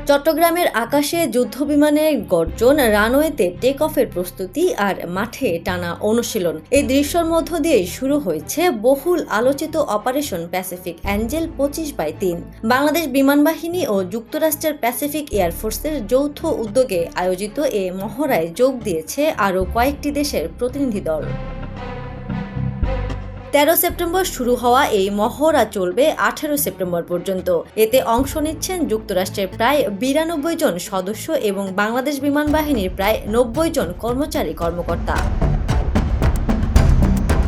চট্টগ্রামের আকাশে যুদ্ধবিমানের গর্জন, রানওয়েতে টেক অফের প্রস্তুতি আর মাঠে টানা অনুশীলন, এই দৃশ্যের মধ্য দিয়ে শুরু হয়েছে বহুল আলোচিত অপারেশন প্যাসিফিক অ্যাঞ্জেল 25/3। বাংলাদেশ বিমান বাহিনী ও যুক্তরাষ্ট্রের প্যাসিফিক এয়ারফোর্সের যৌথ উদ্যোগে আয়োজিত এ মহড়ায় যোগ দিয়েছে আরও কয়েকটি দেশের প্রতিনিধি দল। 13 সেপ্টেম্বর শুরু হওয়া এই মহড়া চলবে 18 সেপ্টেম্বর পর্যন্ত। এতে অংশ নিচ্ছেন যুক্তরাষ্ট্রের প্রায় 92 জন সদস্য এবং বাংলাদেশ বিমান বাহিনীর প্রায় 90 জন কর্মচারী-কর্মকর্তা।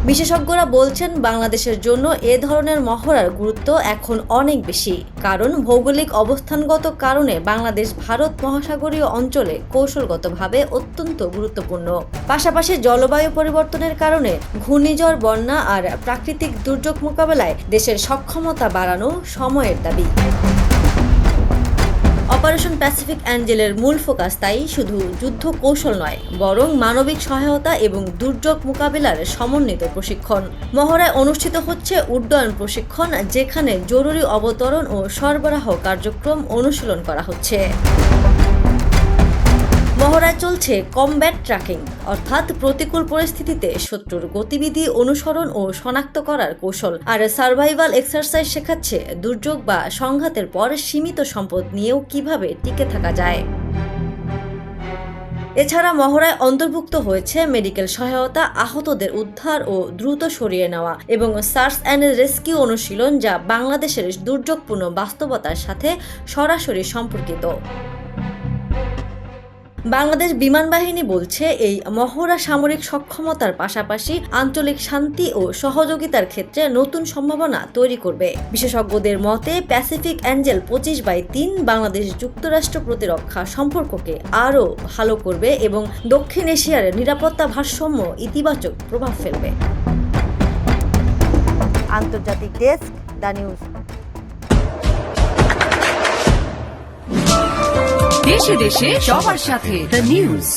বিশেষজ্ঞরা বলছেন, বাংলাদেশের জন্য এ ধরনের মহড়ার গুরুত্ব এখন অনেক বেশি, কারণ ভৌগোলিক অবস্থানগত কারণে বাংলাদেশ ভারত মহাসাগরীয় অঞ্চলে কৌশলগতভাবে অত্যন্ত গুরুত্বপূর্ণ। পাশাপাশি জলবায়ু পরিবর্তনের কারণে ঘূর্ণিঝড়, বন্যা আর প্রাকৃতিক দুর্যোগ মোকাবেলায় দেশের সক্ষমতা বাড়ানো সময়ের দাবি। অপারেশন প্যাসিফিক অ্যাঞ্জেলের মূল ফোকাস তাই শুধু যুদ্ধ কৌশল নয়, বরং মানবিক সহায়তা এবং দুর্যোগ মোকাবিলার সমন্বিত প্রশিক্ষণ। মহড়ায় অনুষ্ঠিত হচ্ছে উড্ডয়ন প্রশিক্ষণ, যেখানে জরুরি অবতরণ ও সরবরাহ কার্যক্রম অনুশীলন করা হচ্ছে। মহড়ায় চলছে কমব্যাট ট্র্যাকিং, অর্থাৎ প্রতিকূল পরিস্থিতিতে শত্রুর গতিবিধি অনুসরণ ও শনাক্ত করার কৌশল, আর সার্ভাইভাল এক্সারসাইজ শেখাচ্ছে দুর্যোগ বা সংঘাতের পর সীমিত সম্পদ নিয়েও কিভাবে টিকে থাকা যায়। এছাড়া মহড়ায় অন্তর্ভুক্ত হয়েছে মেডিকেল সহায়তা, আহতদের উদ্ধার ও দ্রুত সরিয়ে নেওয়া এবং সার্চ অ্যান্ড রেস্কিউ অনুশীলন, যা বাংলাদেশের দুর্যোগপূর্ণ বাস্তবতার সাথে সরাসরি সম্পর্কিত। বাংলাদেশ বিমান বাহিনী বলছে, এই মহড়া সামরিক সক্ষমতার পাশাপাশি আঞ্চলিক শান্তি ও সহযোগিতার ক্ষেত্রে নতুন সম্ভাবনা তৈরি করবে। বিশেষজ্ঞদের মতে, প্যাসিফিক অ্যাঞ্জেল 25/3 বাংলাদেশ যুক্তরাষ্ট্র প্রতিরক্ষা সম্পর্ককে আরও ভালো করবে এবং দক্ষিণ এশিয়ার নিরাপত্তা ভারসাম্য ইতিবাচক প্রভাব ফেলবে। আন্তর্জাতিক ডেস্ক, দ্য নিউজ। দেশে দেশে সবার সাথে দ্য নিউজ।